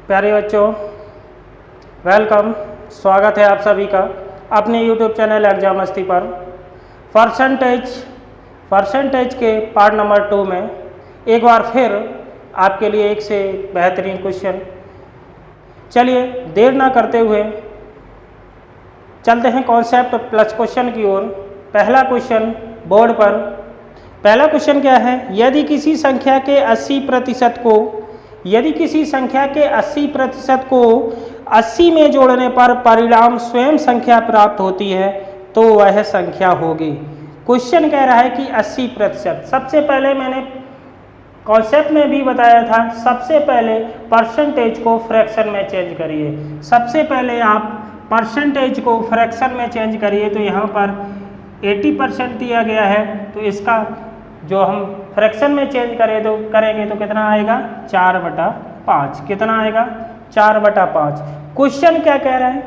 प्यारे बच्चों, वेलकम। स्वागत है आप सभी का अपने यूट्यूब चैनल एग्जाम मस्ती पर। परसेंटेज के पार्ट नंबर 2 में एक बार फिर आपके लिए एक से बेहतरीन क्वेश्चन। चलिए देर ना करते हुए चलते हैं कॉन्सेप्ट प्लस क्वेश्चन की ओर। पहला क्वेश्चन बोर्ड पर। पहला क्वेश्चन क्या है? यदि किसी संख्या के 80% को 80 में जोड़ने पर परिणाम स्वयं संख्या प्राप्त होती है तो वह संख्या होगी। क्वेश्चन कह रहा है कि 80%। सबसे पहले मैंने कॉन्सेप्ट में भी बताया था, सबसे पहले परसेंटेज को फ्रैक्शन में चेंज करिए। सबसे पहले आप परसेंटेज को फ्रैक्शन में चेंज करिए। तो यहाँ पर 80% दिया गया है, तो इसका जो हम फ्रैक्शन में चेंज करेंगे तो कितना आएगा? 4/5। कितना आएगा? 4/5। क्वेश्चन क्या कह रहा है?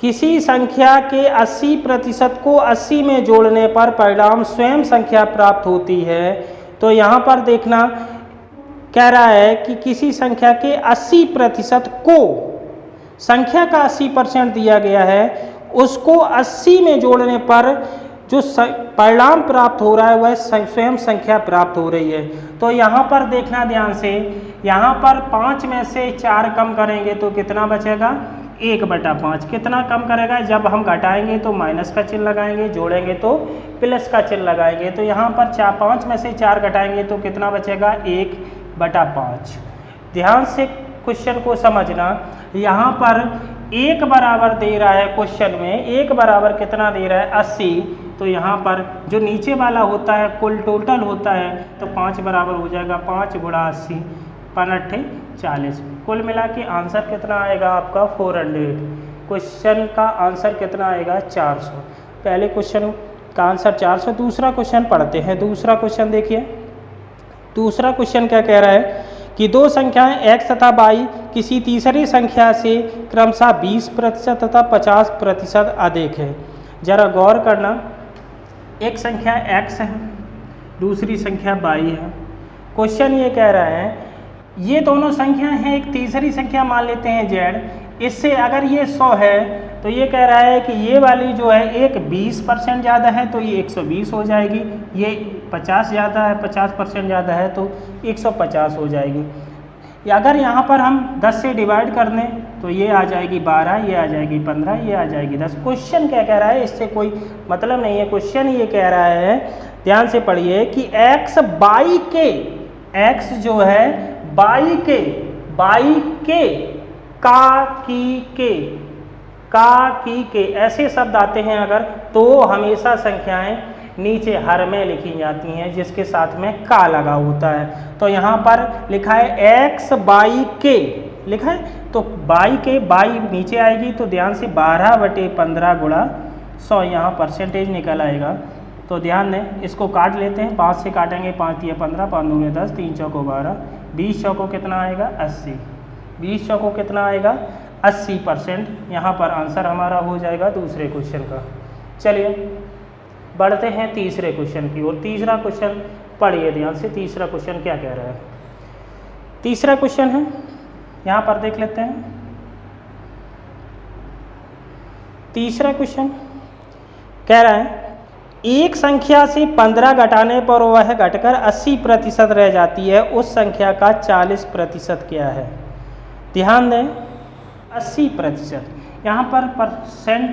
किसी संख्या के 80% को 80 में जोड़ने पर परिणाम स्वयं संख्या प्राप्त होती है। तो यहाँ पर देखना कह रहा है कि किसी संख्या के 80% को, संख्या का 80% दिया गया है, उसको 80 में जोड़ने पर जो परिणाम प्राप्त हो रहा है वह स्वयं संख्या प्राप्त हो रही है। तो यहाँ पर देखना ध्यान से, यहाँ पर 5 में से 4 कम करेंगे तो कितना बचेगा? 1/5। कितना कम करेगा? जब हम घटाएंगे तो माइनस का चिन्ह लगाएंगे, जोड़ेंगे तो प्लस का चिन्ह लगाएंगे। तो यहाँ पर 5 में से 4 घटाएंगे तो कितना बचेगा? 1/5। ध्यान से क्वेश्चन को समझना। यहाँ पर 1 बराबर दे रहा है, क्वेश्चन में 1 बराबर कितना दे रहा है? 80। तो यहाँ पर जो नीचे वाला होता है कुल टोटल होता है, तो 5 बराबर हो जाएगा 5 × 80 = 40। कुल मिला के आंसर कितना आएगा आपका? 400। क्वेश्चन का आंसर कितना आएगा? 400। पहले क्वेश्चन का आंसर 400। दूसरा क्वेश्चन पढ़ते हैं। दूसरा क्वेश्चन देखिए। दूसरा क्वेश्चन क्या कह रहा है कि दो संख्याएं x तथा y किसी तीसरी संख्या से क्रमशः 20% तथा 50% अधिक है। जरा गौर करना, एक संख्या x है, दूसरी संख्या y है। क्वेश्चन ये कह रहा है ये दोनों संख्याएं हैं, एक तीसरी संख्या मान लेते हैं z। इससे अगर ये 100 है तो ये कह रहा है कि ये वाली जो है एक 20% ज़्यादा है तो ये 120 हो जाएगी, ये 50 ज़्यादा है, 50% ज़्यादा है तो 150 हो जाएगी। अगर यहाँ पर हम 10 से डिवाइड कर दें तो ये आ जाएगी 12, ये आ जाएगी 15, ये आ जाएगी 10। क्वेश्चन क्या कह रहा है? इससे कोई मतलब नहीं है। क्वेश्चन ये कह रहा है, ध्यान से पढ़िए, कि x y के, x जो है y के का की के ऐसे शब्द आते हैं अगर, तो हमेशा संख्याएं नीचे हर में लिखी जाती हैं जिसके साथ में का लगा होता है। तो यहाँ पर लिखा है x y के, लिखा है तो y के, y नीचे आएगी तो ध्यान से 12/15 × 100 यहाँ परसेंटेज निकल आएगा। तो ध्यान दें, इसको काट लेते हैं। 5 से काटेंगे, 5 × 15, 5 × 10, 3 × 4 = 12, 20 × 4 कितना आएगा? 80। 20 × 4 कितना आएगा? 80%। यहाँ पर आंसर हमारा हो जाएगा दूसरे क्वेश्चन का। चलिए बढ़ते हैं तीसरे क्वेश्चन की ओर। तीसरा क्वेश्चन पढ़िए ध्यान से। तीसरा क्वेश्चन क्या कह रहा है? तीसरा क्वेश्चन है, यहाँ पर देख लेते हैं। तीसरा क्वेश्चन कह रहा है एक संख्या से 15 घटाने पर वह घटकर 80% रह जाती है, उस संख्या का 40% क्या है? ध्यान दें, 80%। यहाँ पर परसेंट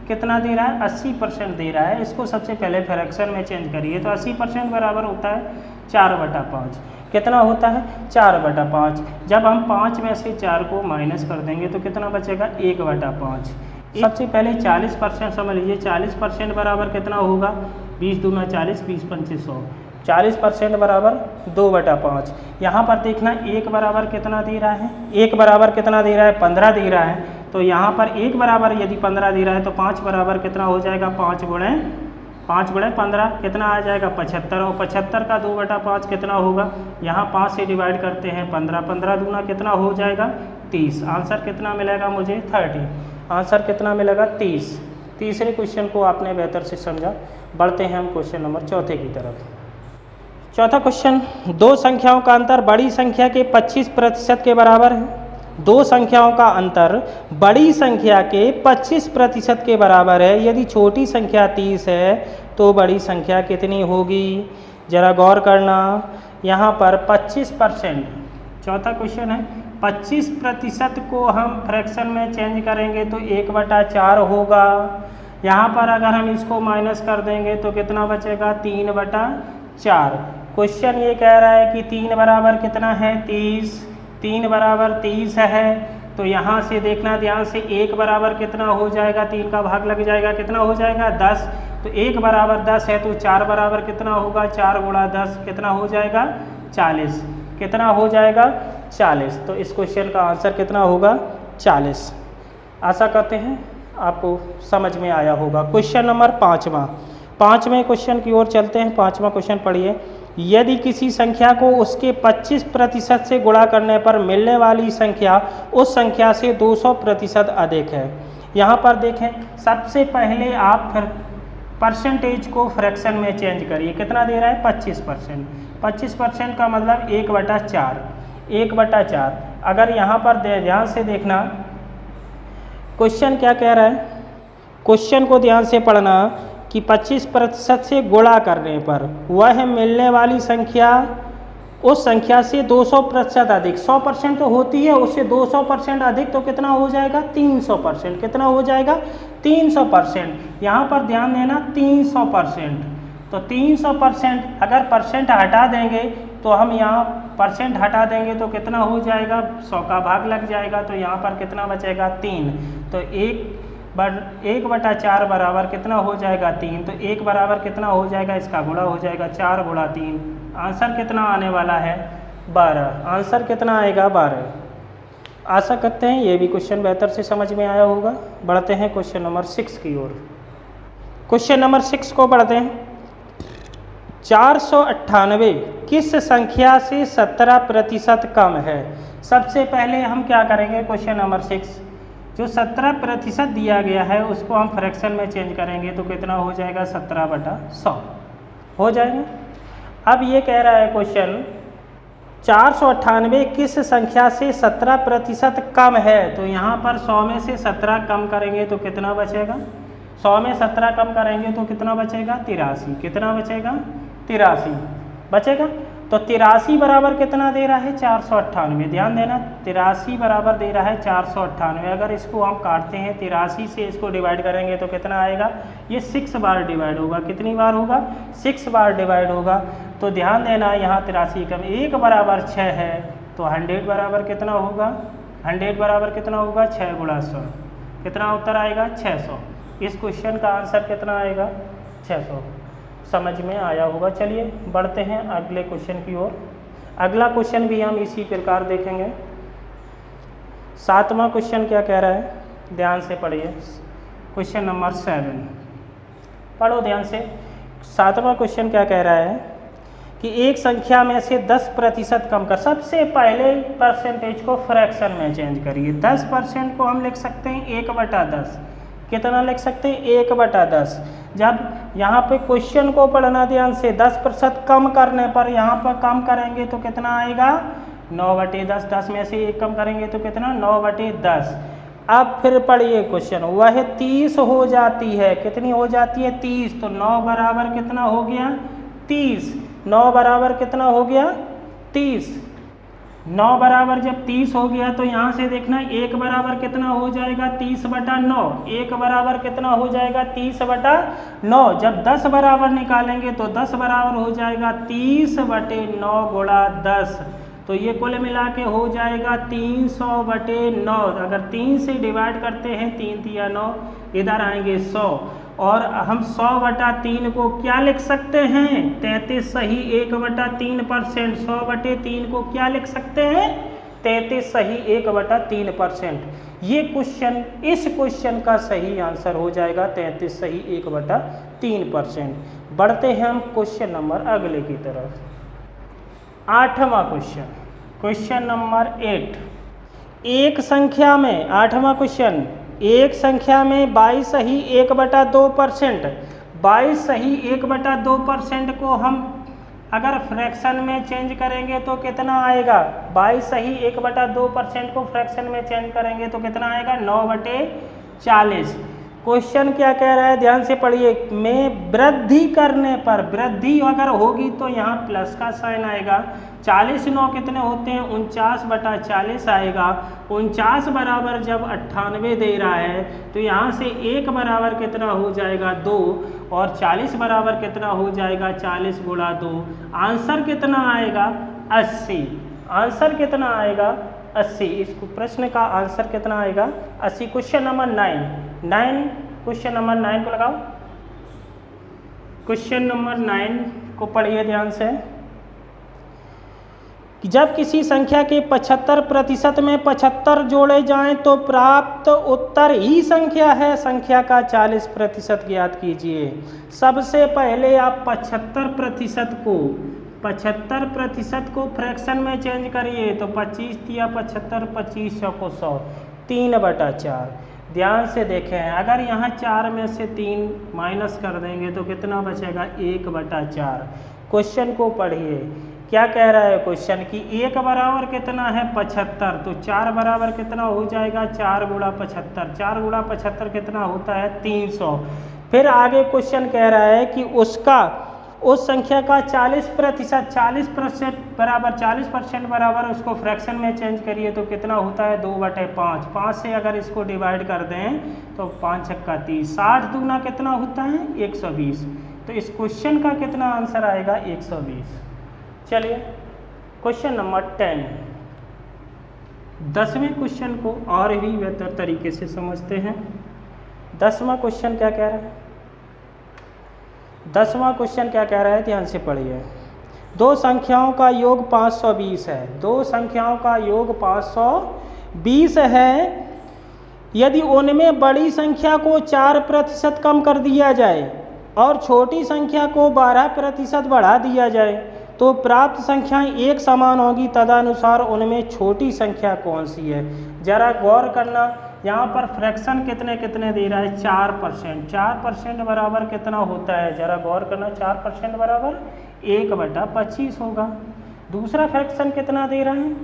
कितना दे रहा है? 80% दे रहा है। इसको सबसे पहले फ्रैक्शन में चेंज करिए। तो 80% बराबर होता है 4/5। कितना होता है? 4/5। जब हम 5 में से 4 को माइनस कर देंगे तो कितना बचेगा? 1/5। सबसे पहले 40% समझ लीजिए। 40% बराबर कितना होगा? 20 दूना 40, 20 पंचे 100। 40% बराबर 2/5। यहाँ पर देखना 1 बराबर कितना दे रहा है? 1 बराबर कितना दे रहा है? 15 दे रहा है। तो यहाँ पर 1 बराबर यदि 15 दे रहा है तो 5 बराबर कितना हो जाएगा? 5 × 15 कितना आ जाएगा? 75। और 75 का 2/5 कितना होगा? यहाँ 5 से डिवाइड करते हैं 15, 15 दूना कितना हो जाएगा? 30। आंसर कितना मिलेगा मुझे? 30। आंसर कितना मिलेगा? 30। तीसरे क्वेश्चन को आपने बेहतर से समझा। बढ़ते हैं हम क्वेश्चन नंबर 4 की तरफ। चौथा क्वेश्चन, दो संख्याओं का अंतर बड़ी संख्या के 25% के बराबर है। दो संख्याओं का अंतर बड़ी संख्या के 25% के बराबर है। यदि छोटी संख्या 30 है तो बड़ी संख्या कितनी होगी? जरा गौर करना। यहाँ पर 25%, चौथा क्वेश्चन है, 25% को हम फ्रैक्शन में चेंज करेंगे तो 1/4 होगा। यहाँ पर अगर हम इसको माइनस कर देंगे तो कितना बचेगा? 3/4। क्वेश्चन ये कह रहा है कि 3 बराबर कितना है? 30। 3 बराबर 30 है तो यहाँ से देखना ध्यान से, 1 बराबर कितना हो जाएगा? 3 का भाग लग जाएगा, कितना हो जाएगा? 10। तो 1 बराबर 10 है तो 4 बराबर कितना होगा? 4 गुणा 10 कितना हो जाएगा? 40। कितना हो जाएगा? 40। तो इस क्वेश्चन का आंसर कितना होगा? 40। आशा करते हैं आपको समझ में आया होगा। क्वेश्चन नंबर 5वां क्वेश्चन की ओर चलते हैं। 5वां क्वेश्चन पढ़िए। यदि किसी संख्या को उसके 25% से गुणा करने पर मिलने वाली संख्या उस संख्या से 200% अधिक है। यहाँ पर देखें, सबसे पहले आप फिर परसेंटेज को फ्रैक्शन में चेंज करिए। कितना दे रहा है? 25%। 25% का मतलब 1/4। 1/4। अगर यहाँ पर ध्यान से देखना, क्वेश्चन क्या कह रहा है? क्वेश्चन को ध्यान से पढ़ना कि 25% से गुणा करने पर वह मिलने वाली संख्या उस संख्या से 200% अधिक, 100% तो होती है, उससे 200% अधिक तो कितना हो जाएगा? 300%। कितना हो जाएगा? 300%। यहाँ पर ध्यान देना, 300%। तो 300%, अगर परसेंट हटा देंगे तो हम यहाँ परसेंट हटा देंगे तो कितना हो जाएगा? 100 का भाग लग जाएगा, तो यहाँ पर कितना बचेगा? 3। तो 1/4 बराबर कितना हो जाएगा? 3। तो 1 बराबर कितना हो जाएगा? इसका गुणा हो जाएगा, 4 गुणा 3। आंसर कितना आने वाला है? 12। आंसर कितना आएगा? 12। आशा करते हैं ये भी क्वेश्चन बेहतर से समझ में आया होगा। बढ़ते हैं क्वेश्चन नंबर 6 की ओर। क्वेश्चन नंबर 6 को पढ़ते हैं। 498 किस संख्या से 17% कम है? सबसे पहले हम क्या करेंगे? क्वेश्चन नंबर 6, जो 17% दिया गया है उसको हम फ्रैक्शन में चेंज करेंगे तो कितना हो जाएगा? 17/100 हो जाएगा। अब ये कह रहा है क्वेश्चन, 498 किस संख्या से 17% कम है? तो यहाँ पर 100 में से 17 कम करेंगे तो कितना बचेगा? 100 में 17 कम करेंगे तो कितना बचेगा? 83। कितना बचेगा? 83 बचेगा। तो 83 बराबर कितना दे रहा है? 498। ध्यान देना, 83 बराबर दे रहा है 498। अगर इसको हम काटते हैं, 83 से इसको डिवाइड करेंगे तो कितना आएगा? ये 6 बार डिवाइड होगा। कितनी बार होगा? 6 बार डिवाइड होगा। तो ध्यान देना, यहाँ 83 कम 1 बराबर 6 है तो 100 बराबर कितना होगा? 100 बराबर कितना होगा? 6 गुणा 100। कितना उत्तर आएगा? 600। इस क्वेश्चन का आंसर कितना आएगा? 600। समझ में आया होगा। चलिए बढ़ते हैं अगले क्वेश्चन की ओर। अगला क्वेश्चन भी हम इसी प्रकार देखेंगे। 7वां क्वेश्चन क्या कह रहा है? ध्यान से पढ़िए। क्वेश्चन नंबर 7 पढ़ो ध्यान से। 7वां क्वेश्चन क्या कह रहा है कि एक संख्या में से 10% कम कर। सबसे पहले परसेंटेज को फ्रैक्शन में चेंज करिए। 10% को हम लिख सकते हैं 1/10। कितना लिख सकते हैं? 1/10। जब यहाँ पे क्वेश्चन को पढ़ना ध्यान से, 10% कम करने पर यहाँ पर कम करेंगे तो कितना आएगा? 9/10। 10 में से 1 कम करेंगे तो कितना? 9/10। अब फिर पढ़िए क्वेश्चन, वह 30 हो जाती है। कितनी हो जाती है? 30। तो 9 बराबर कितना हो गया? 30। 9 बराबर कितना हो गया? 30। 9 बराबर जब 30 हो गया तो यहाँ से देखना 1 बराबर कितना हो जाएगा? 30/9। 1 बराबर कितना हो जाएगा? 30/9। जब 10 बराबर निकालेंगे तो 10 बराबर हो जाएगा 30/9 गुणा 10। तो ये कुल मिला के हो जाएगा 300/9। अगर 3 से डिवाइड करते हैं, 3 तिया 9, इधर आएंगे 100। और हम 100/3 को क्या लिख सकते हैं? 33 सही 1/3%। 100/3 को क्या लिख सकते हैं? 33 सही 1/3%। ये क्वेश्चन, इस क्वेश्चन का सही आंसर हो जाएगा 33 सही 1/3%। बढ़ते हैं हम क्वेश्चन नंबर अगले की तरफ। 8वां क्वेश्चन, क्वेश्चन नंबर 8। एक संख्या में, 8वां क्वेश्चन, एक संख्या में 22 सही 1/2%। 22 सही 1/2% को हम अगर फ्रैक्शन में चेंज करेंगे तो कितना आएगा 22 सही 1/2% को फ्रैक्शन में चेंज करेंगे तो कितना आएगा 9/40। क्वेश्चन क्या कह रहा है ध्यान से पढ़िए, में वृद्धि करने पर, वृद्धि अगर होगी तो यहाँ प्लस का साइन आएगा। 40 9 कितने होते हैं 49/40 आएगा। 49 बराबर जब 98 दे रहा है तो यहाँ से 1 बराबर कितना हो जाएगा 2 और 40 बराबर कितना हो जाएगा 40 गुणा 2। आंसर कितना आएगा 80। आंसर कितना आएगा 80। इस प्रश्न का आंसर कितना आएगा 80। क्वेश्चन नंबर 9 क्वेश्चन नंबर 9 को लगाओ। क्वेश्चन नंबर 9 को पढ़िए ध्यान से कि जब किसी संख्या के 75% में 75 जोड़े जाएं तो प्राप्त उत्तर ही संख्या है, संख्या का 40% ज्ञात कीजिए। सबसे पहले आप 75% को फ्रैक्शन में चेंज करिए तो 25 या 75 25 को 100 3/4। ध्यान से देखें, अगर यहाँ 4 में से 3 माइनस कर देंगे तो कितना बचेगा 1/4। क्वेश्चन को पढ़िए, क्या कह रहा है क्वेश्चन कि 1 बराबर कितना है 75, तो 4 बराबर कितना हो जाएगा 4 गुणा 75। 4 गुणा 75 कितना होता है 300। फिर आगे क्वेश्चन कह रहा है कि उस संख्या का 40% बराबर उसको फ्रैक्शन में चेंज करिए तो कितना होता है 2/5। 5 से अगर इसको डिवाइड कर दें तो 5 छक्का 30, 60 दूना कितना होता है 120। तो इस क्वेश्चन का कितना आंसर आएगा 120। चलिए क्वेश्चन नंबर 10, 10वें क्वेश्चन को और भी बेहतर तरीके से समझते हैं। 10वां क्वेश्चन क्या कह रहा है, 10वां क्वेश्चन क्या कह रहा है ध्यान से पढ़िए। दो संख्याओं का योग 520 है। दो संख्याओं का योग 520 है। यदि उनमें बड़ी संख्या को 4% कम कर दिया जाए और छोटी संख्या को 12% बढ़ा दिया जाए तो प्राप्त संख्याएं एक समान होगी, तदनुसार उनमें छोटी संख्या कौन सी है। जरा गौर करना, यहाँ पर फ्रैक्शन कितने कितने दे रहा है 4%। 4% बराबर कितना होता है, जरा गौर करना, 4% बराबर 1/25 होगा। दूसरा फ्रैक्शन कितना दे रहा है,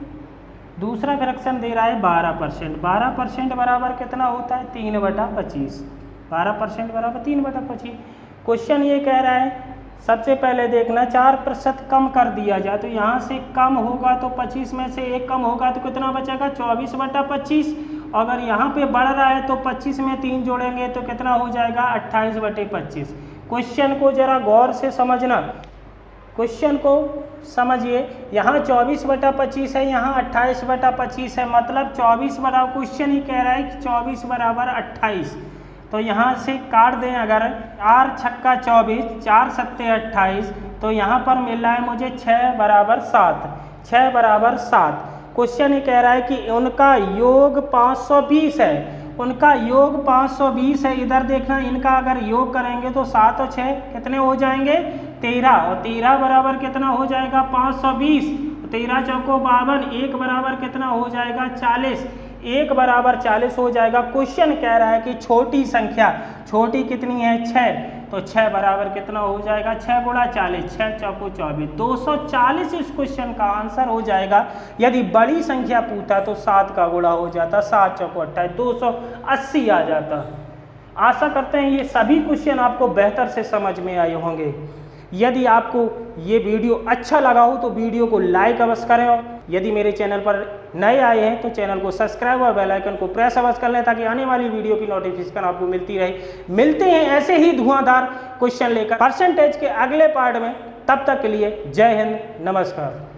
दूसरा फ्रैक्शन दे रहा है 12%। 12% बराबर कितना होता है 3/25। 12% बराबर 3/25। क्वेश्चन ये कह रहा है सबसे पहले देखना 4% कम कर दिया जाए तो यहाँ से कम होगा तो 25 में से 1 कम होगा तो कितना बचेगा 24/25। अगर यहाँ पे बढ़ रहा है तो 25 में 3 जोड़ेंगे तो कितना हो जाएगा 28/25। क्वेश्चन को जरा गौर से समझना, क्वेश्चन को समझिए। यहाँ 24/25 है, यहाँ 28/25 है, मतलब 24 बराबर, क्वेश्चन ही कह रहा है कि 24 बराबर 28। तो यहाँ से काट दें, अगर 4 छक्का 24, 4 सत्ते 28, तो यहाँ पर मिल रहा है मुझे 6 बराबर 7। 6 बराबर 7। क्वेश्चन ये कह रहा है कि उनका योग 520 है। उनका योग 520 है। इधर देखना, इनका अगर योग करेंगे तो 7 और 6 कितने हो जाएंगे 13, और 13 बराबर कितना हो जाएगा 520। 13 चौको 52, 1 बराबर कितना हो जाएगा 40। 1 बराबर 40 हो जाएगा। क्वेश्चन कह रहा है कि छोटी संख्या, छोटी कितनी है 6, तो 6 बराबर कितना हो जाएगा 6 गुणा 40, 6 चौको 24, 240 इस क्वेश्चन का आंसर हो जाएगा। यदि बड़ी संख्या पूछता तो 7 का गुणा हो जाता, 7 चौको 28, 280 आ जाता। आशा करते हैं ये सभी क्वेश्चन आपको बेहतर से समझ में आए होंगे। यदि आपको ये वीडियो अच्छा लगा हो तो वीडियो को लाइक अवश्य करें, और यदि मेरे चैनल पर नए आए हैं तो चैनल को सब्सक्राइब और बेल आइकन को प्रेस अवश्य कर लें ताकि आने वाली वीडियो की नोटिफिकेशन आपको मिलती रहे। मिलते हैं ऐसे ही धुआंधार क्वेश्चन लेकर परसेंटेज के अगले पार्ट में। तब तक के लिए जय हिंद, नमस्कार।